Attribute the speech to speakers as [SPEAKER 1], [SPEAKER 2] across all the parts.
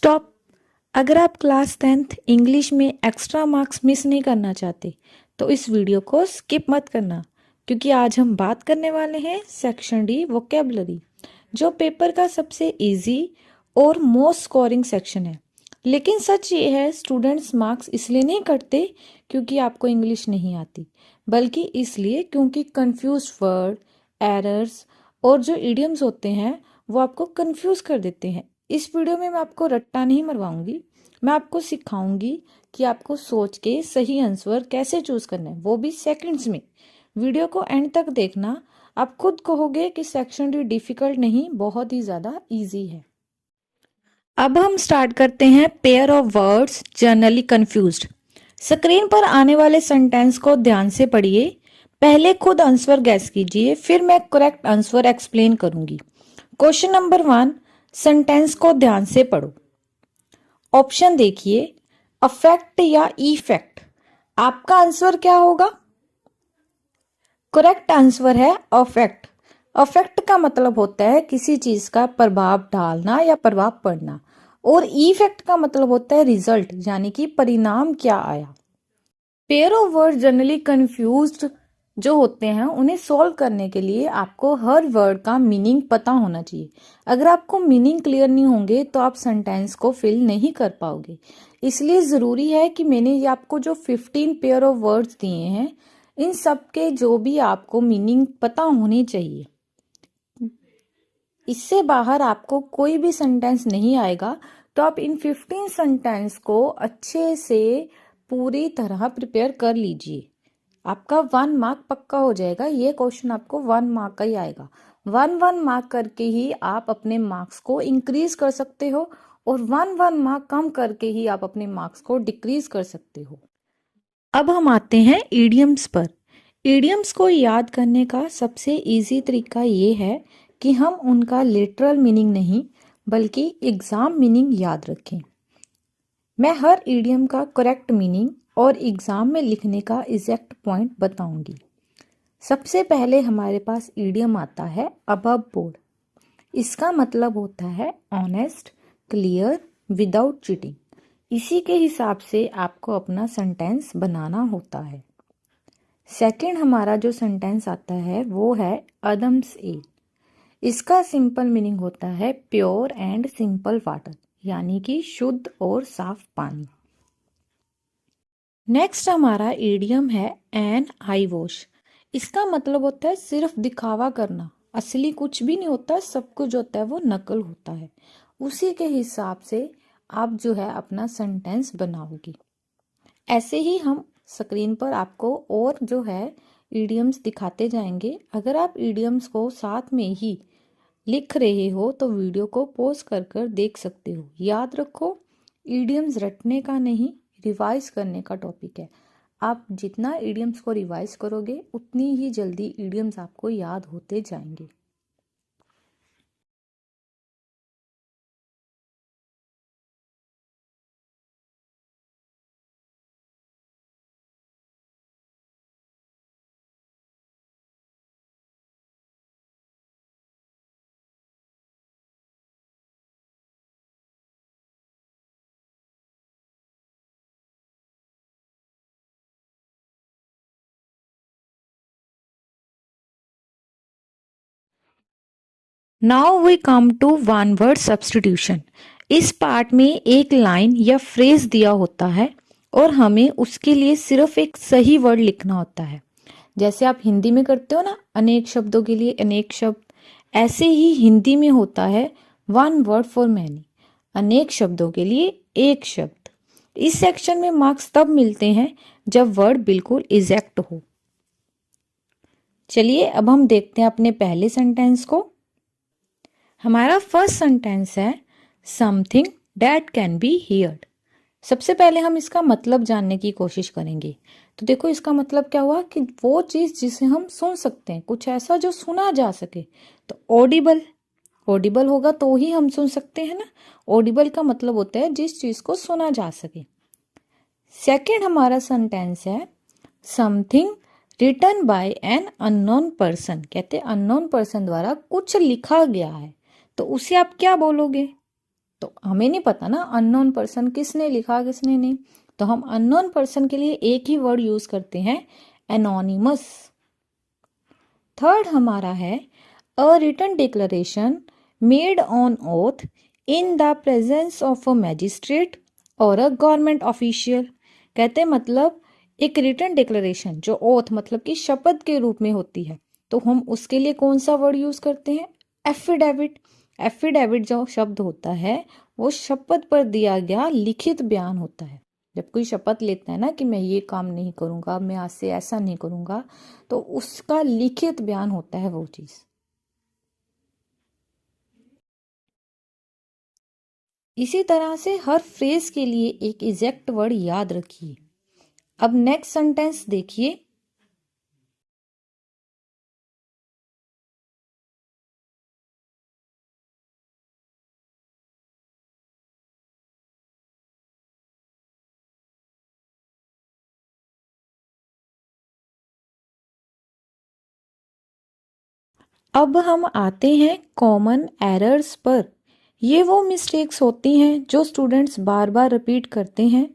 [SPEAKER 1] Stop. अगर आप class 10th English में एक्स्ट्रा मार्क्स मिस नहीं करना चाहते तो इस वीडियो को स्किप मत करना, क्योंकि आज हम बात करने वाले हैं सेक्शन डी वोकेबलरी, जो पेपर का सबसे इजी और मोस्ट स्कोरिंग सेक्शन है। लेकिन सच ये है, स्टूडेंट्स मार्क्स इसलिए नहीं कटते क्योंकि आपको इंग्लिश नहीं आती, बल्कि इसलिए क्योंकि कंफ्यूज वर्ड, एरर्स और जो इडियम्स होते हैं वो आपको कंफ्यूज कर देते हैं। इस वीडियो में मैं आपको रट्टा नहीं मरवाऊंगी, मैं आपको सिखाऊंगी कि आपको सोच के सही आंसर कैसे चूज करना है, वो भी सेकंड्स में। वीडियो को एंड तक देखना, आप खुद कहोगे कि सेक्शन डी डिफिकल्ट नहीं, बहुत ही ज्यादा इजी है। अब हम स्टार्ट करते हैं pair of words generally confused. Screen पर आने वाले सेंटेंस को ध्यान से पढ़िए, पहले खुद आंसर गैस कीजिए, फिर मैं करेक्ट आंसर एक्सप्लेन करूंगी। क्वेश्चन नंबर 1, सेंटेंस को ध्यान से पढ़ो। ऑप्शन देखिए, अफेक्ट या इफेक्ट। आपका आंसर क्या होगा? करेक्ट आंसर है अफेक्ट। अफेक्ट का मतलब होता है किसी चीज का प्रभाव डालना या प्रभाव पड़ना, और इफेक्ट का मतलब होता है रिजल्ट, यानी कि परिणाम क्या आया। Pair of word generally confused जो होते हैं, उन्हें सॉल्व करने के लिए आपको हर वर्ड का मीनिंग पता होना चाहिए। अगर आपको मीनिंग क्लियर नहीं होंगे तो आप सेंटेंस को फिल नहीं कर पाओगे। इसलिए ज़रूरी है कि मैंने ये आपको जो 15 पेयर ऑफ वर्ड्स दिए हैं, इन सब के जो भी आपको मीनिंग पता होने चाहिए। इससे बाहर आपको कोई भी सेंटेंस नहीं आएगा। तो आप इन 15 सेंटेंस को अच्छे से पूरी तरह प्रिपेयर कर लीजिए। आपका 1 मार्क पक्का हो जाएगा। ये क्वेश्चन आपको 1 मार्क का ही आएगा। 1 मार्क करके ही आप अपने मार्क्स को इंक्रीज कर सकते हो, और 1 मार्क कम करके ही आप अपने मार्क्स को डिक्रीज कर सकते हो। अब हम आते हैं इडियम्स पर। इडियम्स को याद करने का सबसे इजी तरीका ये है कि हम उनका लिटरल मीनिंग नहीं, बल्कि एग्जाम मीनिंग याद रखें। मैं हर इडियम का करेक्ट मीनिंग और एग्जाम में लिखने का एग्जैक्ट पॉइंट बताऊंगी। सबसे पहले हमारे पास इडियम आता है अबव बोर्ड। इसका मतलब होता है ऑनेस्ट, क्लियर, विदाउट चीटिंग। इसी के हिसाब से आपको अपना सेंटेंस बनाना होता है। सेकंड हमारा जो सेंटेंस आता है वो है अदम्स एल। इसका सिंपल मीनिंग होता है प्योर एंड सिंपल वाटर, यानी कि शुद्ध और साफ पानी। नेक्स्ट हमारा इडियम है एन आई वॉश। इसका मतलब होता है सिर्फ दिखावा करना, असली कुछ भी नहीं होता, सब कुछ होता है वो नकल होता है। उसी के हिसाब से आप जो है अपना सेंटेंस बनाओगे। ऐसे ही हम स्क्रीन पर आपको और जो है इडियम्स दिखाते जाएंगे। अगर आप इडियम्स को साथ में ही लिख रहे हो तो वीडियो को पॉज कर कर देख सकते हो। याद रखो, इडियम्स रटने का नहीं, रिवाइज करने का टॉपिक है। आप जितना इडियम्स को रिवाइज करोगे उतनी ही जल्दी इडियम्स आपको याद होते जाएंगे। Now we come to one word substitution. इस पार्ट में एक लाइन या फ्रेज दिया होता है और हमें उसके लिए सिर्फ एक सही वर्ड लिखना होता है। जैसे आप हिंदी में करते हो ना, अनेक शब्दों के लिए अनेक शब्द, ऐसे ही हिंदी में होता है वन वर्ड फॉर मैनी, अनेक शब्दों के लिए एक शब्द। इस सेक्शन में मार्क्स तब मिलते हैं जब वर्ड बिल्कुल एग्जैक्ट हो। चलिए अब हम देखते हैं अपने पहले सेंटेंस को। हमारा फर्स्ट सेंटेंस है something that can be heard. सबसे पहले हम इसका मतलब जानने की कोशिश करेंगे। तो देखो, इसका मतलब क्या हुआ कि वो चीज जिसे हम सुन सकते हैं, कुछ ऐसा जो सुना जा सके। तो ऑडिबल, ऑडिबल होगा तो ही हम सुन सकते हैं ना। ऑडिबल का मतलब होता है जिस चीज को सुना जा सके। सेकंड हमारा सेंटेंस है something written by an unknown person. कहते हैं अननोन पर्सन द्वारा कुछ लिखा गया है, तो उसे आप क्या बोलोगे? तो हमें नहीं पता ना अननोन पर्सन किसने लिखा किसने नहीं, तो हम अननोन पर्सन के लिए एक ही वर्ड यूज करते हैं, एनोनिमस। थर्ड हमारा है a written declaration made on oath in the presence of a magistrate और अ गवर्नमेंट ऑफिशियल। कहते हैं मतलब एक रिटन डिक्लेरेशन जो ओथ मतलब कि शपथ के रूप में होती है, तो हम उसके लिए कौन सा वर्ड यूज करते हैं, एफिडेविट। एफिडेविट जो शब्द होता है वो शपथ पर दिया गया लिखित बयान होता है। जब कोई शपथ लेता है ना कि मैं ये काम नहीं करूंगा, मैं आज से ऐसा नहीं करूंगा, तो उसका लिखित बयान होता है वो चीज। इसी तरह से हर फ्रेज के लिए एक एग्जैक्ट वर्ड याद रखिए। अब नेक्स्ट सेंटेंस देखिए। अब हम आते हैं कॉमन एरर्स पर। ये वो मिस्टेक्स होती हैं जो स्टूडेंट्स बार बार रिपीट करते हैं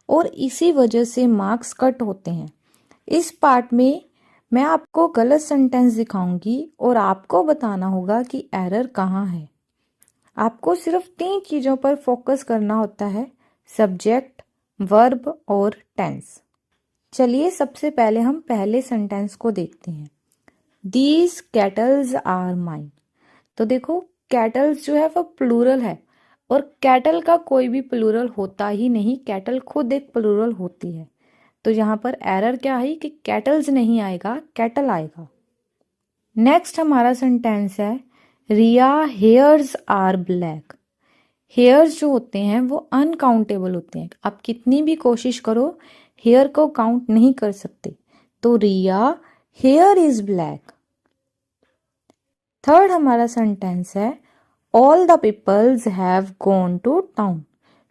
[SPEAKER 1] और इसी वजह से मार्क्स कट होते हैं। इस पार्ट में मैं आपको गलत सेंटेंस दिखाऊंगी और आपको बताना होगा कि एरर कहाँ है। आपको सिर्फ 3 चीज़ों पर फोकस करना होता है, सब्जेक्ट, वर्ब और टेंस। चलिए सबसे पहले हम पहले सेंटेंस को देखते हैं। These cattles are mine. तो देखो कैटल्स जो है वो प्लूरल है और कैटल का कोई भी प्लूरल होता ही नहीं, कैटल खुद एक प्लूरल होती है। तो यहाँ पर एरर क्या है कि कैटल्स नहीं आएगा, कैटल आएगा। नेक्स्ट हमारा सेंटेंस है रिया हेयर्स आर ब्लैक। हेयर्स जो होते हैं वो अनकाउंटेबल होते हैं, आप कितनी भी कोशिश करो हेयर को काउंट नहीं कर सकते। तो Riya hair is black. Third हमारा सेंटेंस है all the peoples have gone to town.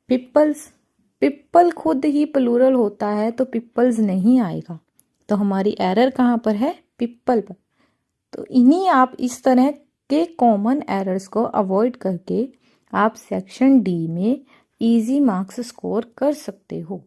[SPEAKER 1] Peoples, people खुद ही प्लूरल होता है तो पीपल्स नहीं आएगा, तो हमारी एरर कहाँ पर है, पीपल पर। तो इन्हीं आप इस तरह के कॉमन एरर्स को अवॉइड करके आप सेक्शन डी में इजी मार्क्स स्कोर कर सकते हो।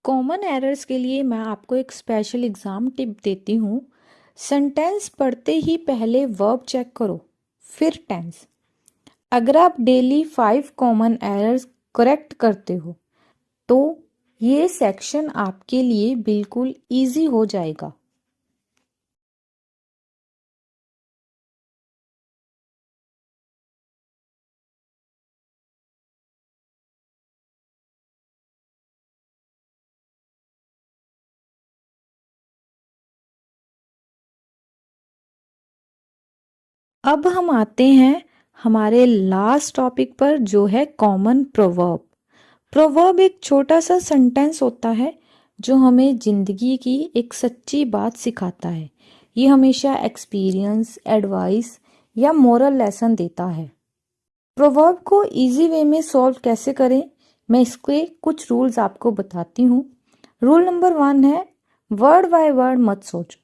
[SPEAKER 1] कॉमन एरर्स के लिए मैं आपको एक स्पेशल एग्जाम टिप देती हूँ। सेंटेंस पढ़ते ही पहले वर्ब चेक करो, फिर टेंस। अगर आप डेली 5 कॉमन एरर्स करेक्ट करते हो तो ये सेक्शन आपके लिए बिल्कुल इजी हो जाएगा। अब हम आते हैं हमारे लास्ट टॉपिक पर जो है कॉमन प्रोवर्ब। प्रोवर्ब एक छोटा सा सेंटेंस होता है जो हमें जिंदगी की एक सच्ची बात सिखाता है। ये हमेशा एक्सपीरियंस, एडवाइस या मोरल लेसन देता है। प्रोवर्ब को इजी वे में सॉल्व कैसे करें, मैं इसके कुछ रूल्स आपको बताती हूँ। रूल नंबर 1 है वर्ड बाय वर्ड मत सोचो।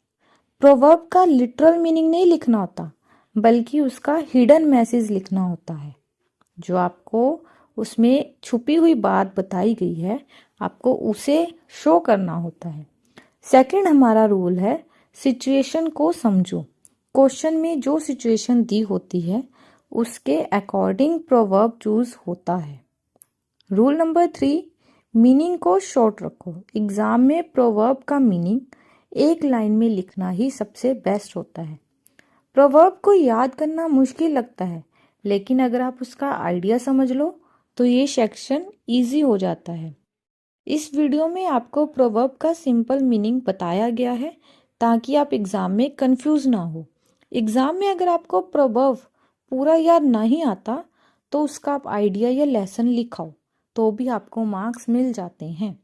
[SPEAKER 1] प्रोवर्ब का लिटरल मीनिंग नहीं लिखना होता, बल्कि उसका हिडन मैसेज लिखना होता है। जो आपको उसमें छुपी हुई बात बताई गई है, आपको उसे शो करना होता है। सेकंड हमारा रूल है सिचुएशन को समझो। क्वेश्चन में जो सिचुएशन दी होती है उसके अकॉर्डिंग प्रोवर्ब चूज होता है। रूल नंबर 3 मीनिंग को शॉर्ट रखो। एग्जाम में प्रोवर्ब का मीनिंग एक लाइन में लिखना ही सबसे बेस्ट होता है। प्रोवर्ब को याद करना मुश्किल लगता है, लेकिन अगर आप उसका आइडिया समझ लो तो ये सेक्शन इजी हो जाता है। इस वीडियो में आपको प्रोवर्ब का सिंपल मीनिंग बताया गया है ताकि आप एग्जाम में कंफ्यूज ना हो। एग्जाम में अगर आपको प्रोवर्ब पूरा याद नहीं आता तो उसका आप आइडिया या लेसन लिखाओ तो भी आपको मार्क्स मिल जाते हैं।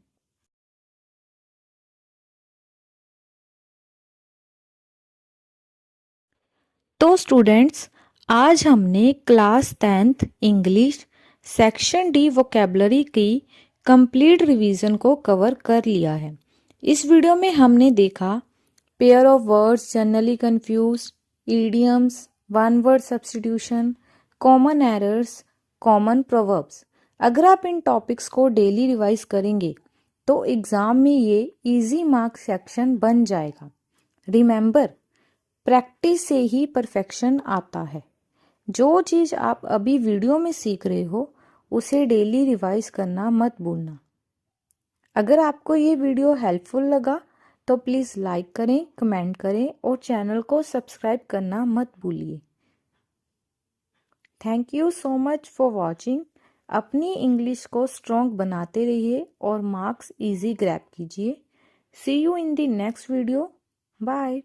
[SPEAKER 1] तो स्टूडेंट्स, आज हमने class 10th English section D vocabulary की कंप्लीट रिवीजन को कवर कर लिया है। इस वीडियो में हमने देखा pair of words generally confuse, idioms, one word substitution, common errors, common proverbs. अगर आप इन टॉपिक्स को डेली रिवाइज करेंगे तो एग्जाम में ये इजी मार्क्स सेक्शन बन जाएगा। रिमेंबर, प्रैक्टिस से ही परफेक्शन आता है। जो चीज़ आप अभी वीडियो में सीख रहे हो उसे डेली रिवाइज करना मत भूलना। अगर आपको ये वीडियो हेल्पफुल लगा तो प्लीज़ लाइक करें, कमेंट करें और चैनल को सब्सक्राइब करना मत भूलिए। Thank you so much for watching. अपनी इंग्लिश को स्ट्रॉन्ग बनाते रहिए और मार्क्स इजी ग्रैब कीजिए। See you in the next video. Bye.